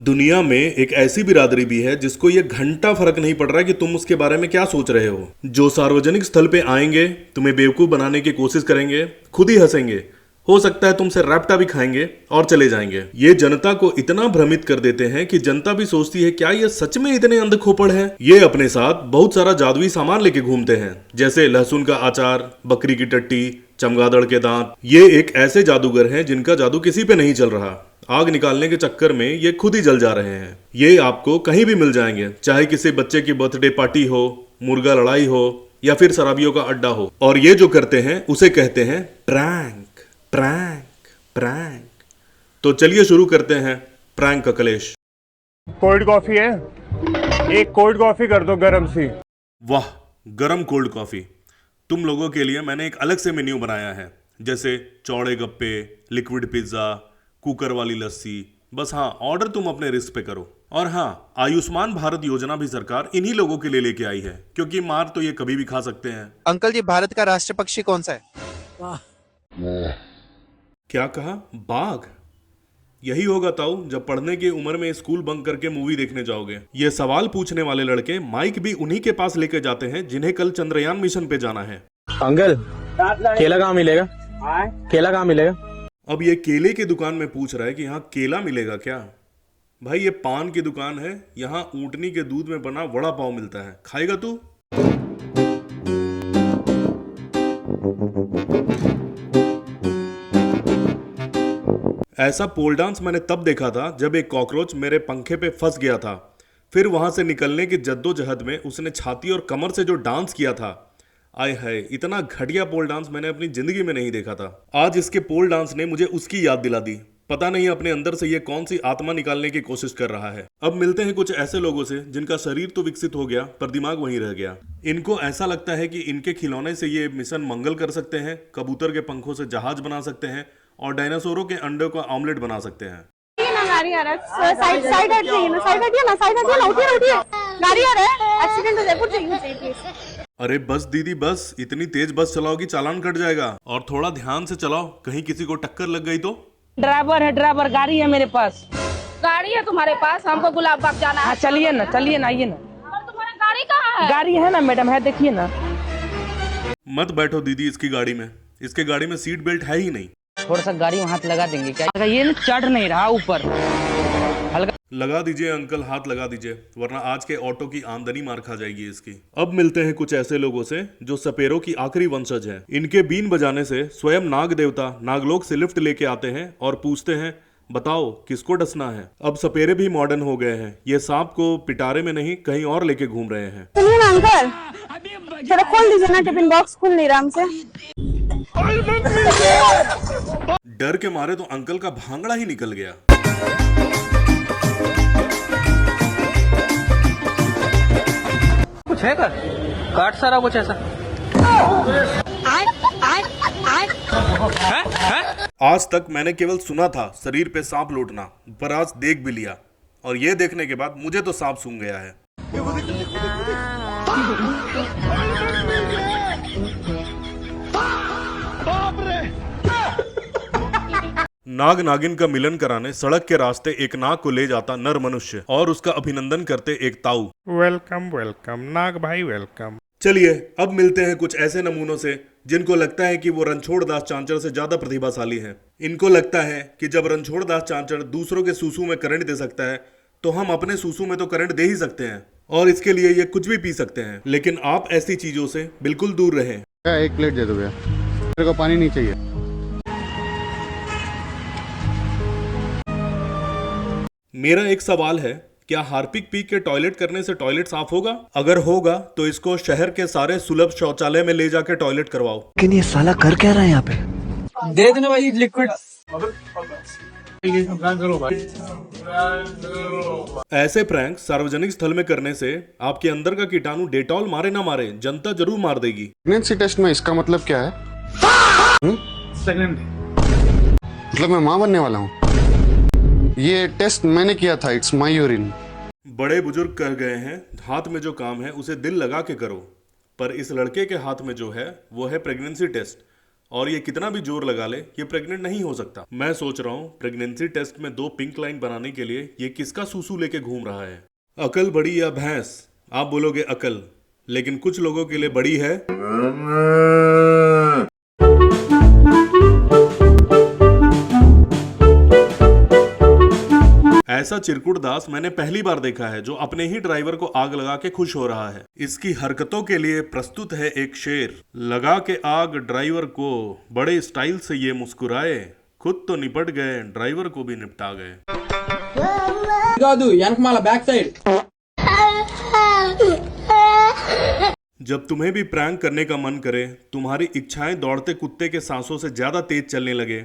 दुनिया में एक ऐसी बिरादरी भी है जिसको ये घंटा फर्क नहीं पड़ रहा कि तुम उसके बारे में क्या सोच रहे हो। जो सार्वजनिक स्थल पे आएंगे, तुम्हें बेवकूफ बनाने की कोशिश करेंगे, खुद ही हंसेंगे, हो सकता है तुमसे रैप्टा भी खाएंगे और चले जाएंगे। ये जनता को इतना भ्रमित कर देते हैं कि जनता भी सोचती है क्या ये सच में इतने अंध खोपड़ हैं। ये अपने साथ बहुत सारा जादुई सामान लेके घूमते हैं, जैसे लहसुन का अचार, बकरी की टट्टी, चमगादड़ के दांत। ये एक ऐसे जादूगर हैं जिनका जादू किसी पे नहीं चल रहा। आग निकालने के चक्कर में ये खुद ही जल जा रहे हैं। ये आपको कहीं भी मिल जाएंगे, चाहे किसी बच्चे की बर्थडे पार्टी हो, मुर्गा लड़ाई हो या फिर शराबियों का अड्डा हो। और ये जो करते हैं उसे कहते हैं प्रैंक प्रैंक प्रैंक। तो चलिए शुरू करते हैं प्रैंक का कलेश। कोल्ड कॉफी है, एक कोल्ड कॉफी कर दो गरम सी। वाह, गरम कोल्ड कॉफी। तुम लोगों के लिए मैंने एक अलग से मेन्यू बनाया है, जैसे चौड़े गप्पे, लिक्विड पिज्जा, कुकर वाली लस्सी। बस हाँ, ऑर्डर तुम अपने रिस्क पे करो। और हाँ, आयुष्मान भारत योजना भी सरकार इन्हीं लोगों के लिए लेके आई है, क्योंकि मार तो ये कभी भी खा सकते हैं। अंकल जी, भारत का राष्ट्रीय पक्षी कौन सा है? क्या कहा? बाघ? यही होगा ताऊ जब पढ़ने की उम्र में स्कूल बंक करके मूवी देखने जाओगे। ये सवाल पूछने वाले लड़के माइक भी उन्हीं के पास लेके जाते हैं जिन्हें कल चंद्रयान मिशन पे जाना है। अंकल, केला कहाँ मिलेगा? केला कहाँ मिलेगा? अब ये केले की दुकान में पूछ रहा है कि यहाँ केला मिलेगा क्या? भाई ये पान की दुकान है, यहाँ ऊँटनी के दूध में बना वड़ा पाव मिलता है, खाएगा तू? ऐसा पोल डांस मैंने तब देखा था जब एक कॉकरोच मेरे पंखे पे फंस गया था। फिर वहां से निकलने की जद्दोजहद में उसने छाती और कमर से जो डांस किया था, आय हाय, इतना घटिया पोल डांस मैंने अपनी जिंदगी में नहीं देखा था। आज इसके पोल डांस ने मुझे उसकी याद दिला दी। पता नहीं अपने अंदर से ये कौन सी आत्मा निकालने की कोशिश कर रहा है। अब मिलते हैं कुछ ऐसे लोगों से जिनका शरीर तो विकसित हो गया पर दिमाग वहीं रह गया। इनको ऐसा लगता है कि इनके खिलौने से ये मिशन मंगल कर सकते हैं, कबूतर के पंखों से जहाज बना सकते हैं और डायनासोरों के अंडों का ऑमलेट बना सकते हैं। अरे बस दीदी बस, इतनी तेज बस चलाओगी चालान कट जाएगा। और थोड़ा ध्यान से चलाओ, कहीं किसी को टक्कर लग गई तो। ड्राइवर है, ड्राइवर, गाड़ी है मेरे पास। गाड़ी है तुम्हारे पास? हमको गुलाब बाग जाना है। हाँ चलिए ना, चलिए ना, आइए ना। और तुम्हारा गाड़ी कहाँ है? गाड़ी है ना मैडम, है, देखिए ना। मत बैठो दीदी इसकी गाड़ी में, इसके गाड़ी में सीट बेल्ट है ही नहीं। थोड़ा सा गाड़ी में हाथ लगा देंगे क्या? ये ना चढ़ नहीं रहा ऊपर, हल्का लगा दीजिए अंकल, हाथ लगा दीजिए, वरना आज के ऑटो की आमदनी मार खा जाएगी इसकी। अब मिलते हैं कुछ ऐसे लोगों से जो सपेरों की आखिरी वंशज हैं। इनके बीन बजाने से स्वयं नाग देवता नागलोक से लिफ्ट लेके आते हैं और पूछते हैं, बताओ किसको डसना है। अब सपेरे भी मॉडर्न हो गए हैं, ये सांप को पिटारे में नहीं कहीं और लेके घूम रहे हैं। सुनिए ना अंकल, थोड़ा खोल दीजिए ना, टिफिन बॉक्स खुल नहीं रहा हमसे। डर के मारे तो अंकल का भांगड़ा ही निकल गया। कुछ है कर काट सारा कुछ ऐसा। आज तक मैंने केवल सुना था शरीर पे सांप लौटना, पर आज देख भी लिया। और ये देखने के बाद मुझे तो सांप सूंघ गया है। नाग नागिन का मिलन कराने सड़क के रास्ते एक नाग को ले जाता नर मनुष्य और उसका अभिनंदन करते एक ताऊ। वेलकम वेलकम नाग भाई, वेलकम। चलिए अब मिलते हैं कुछ ऐसे नमूनों से जिनको लगता है कि वो रणछोड़ दास चांचड़ से ज्यादा प्रतिभाशाली हैं। इनको लगता है कि जब रणछोड़ दास चांचड़ दूसरों के सूसू में करंट दे सकता है तो हम अपने सूसू में तो करंट दे ही सकते हैं, और इसके लिए ये कुछ भी पी सकते हैं। लेकिन आप ऐसी चीजों से बिल्कुल दूर रहें। एक प्लेट दे दो भैया, मेरे को पानी नहीं चाहिए। मेरा एक सवाल है, क्या हार्पिक पी के टॉयलेट करने से टॉयलेट साफ होगा? अगर होगा तो इसको शहर के सारे सुलभ शौचालय में ले जाके टॉयलेट करवाओ। लेकिन ये साला कर क्या रहा है यहाँ पे? दे देना भाई लिक्विड। ऐसे प्रैंक सार्वजनिक स्थल में करने से आपके अंदर का कीटाणु डेटॉल मारे ना मारे, जनता जरूर मार देगी। प्रेगनेंसी टेस्ट में इसका मतलब क्या है? मतलब मैं माँ बनने वाला हूँ। ये टेस्ट मैंने किया था, इट्स माई यूरिन। बड़े बुजुर्ग कह गए हैं, हाथ में जो काम है उसे दिल लगा के करो। पर इस लड़के के हाथ में जो है वो है प्रेगनेंसी टेस्ट, और ये कितना भी जोर लगा ले ये प्रेग्नेंट नहीं हो सकता। मैं सोच रहा हूँ प्रेगनेंसी टेस्ट में 2 पिंक लाइन बनाने के लिए ये किसका सूसू लेके घूम रहा है। अकल बड़ी या भैंस? आप बोलोगे अकल, लेकिन कुछ लोगों के लिए बड़ी है ऐसा चिरकुट दास मैंने पहली बार देखा है जो अपने ही ड्राइवर को आग लगा के खुश हो रहा है। इसकी हरकतों के लिए प्रस्तुत है एक शेर। लगा के आग ड्राइवर को, बड़े स्टाइल से ये मुस्कुराए, खुद तो निपट गए, ड्राइवर को भी निपटा गए। Back side. जब तुम्हें भी प्रैंक करने का मन करे, तुम्हारी इच्छाएं दौड़ते कुत्ते के सांसों से ज्यादा तेज चलने लगे,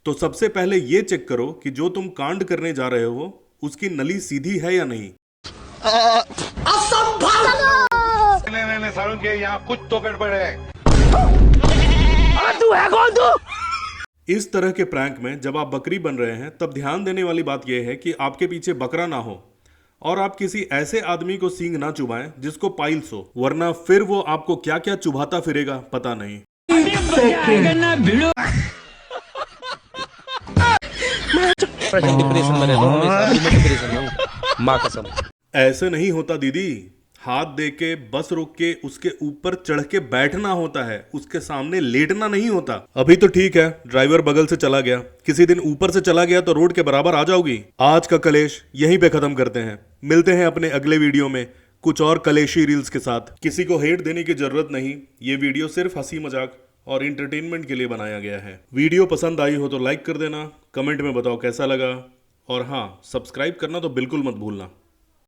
तो सबसे पहले ये चेक करो कि जो तुम कांड करने जा रहे हो उसकी नली सीधी है या नहीं। नहीं, यहाँ कुछ तो गड़बड़ है। तू है कौन तू? इस तरह के प्रैंक में जब आप बकरी बन रहे हैं तब ध्यान देने वाली बात यह है कि आपके पीछे बकरा ना हो और आप किसी ऐसे आदमी को सींग ना चुभाएं जिसको पाइल्स हो, वरना फिर वो आपको क्या क्या चुभाता फिरेगा पता नहीं। डिप्रेशन में रहता हूँ हमेशा, मैं डिप्रेशन में हूँ, माँ कसम। ऐसे नहीं होता दीदी, हाथ दे के बस रोक के उसके ऊपर चढ़ के बैठना होता है, उसके सामने लेटना नहीं होता। अभी तो ठीक है ड्राइवर बगल से चला गया, किसी दिन ऊपर से चला गया तो रोड के बराबर आ जाओगी। आज का कलेश यहीं पे खत्म करते हैं, मिलते हैं अपने अगले वीडियो में कुछ और कलेशी रील्स के साथ। किसी को हेट देने की जरूरत नहीं, ये वीडियो सिर्फ हंसी मजाक और इंटरटेनमेंट के लिए बनाया गया है। वीडियो पसंद आई हो तो लाइक कर देना, कमेंट में बताओ कैसा लगा, और हाँ सब्सक्राइब करना तो बिल्कुल मत भूलना।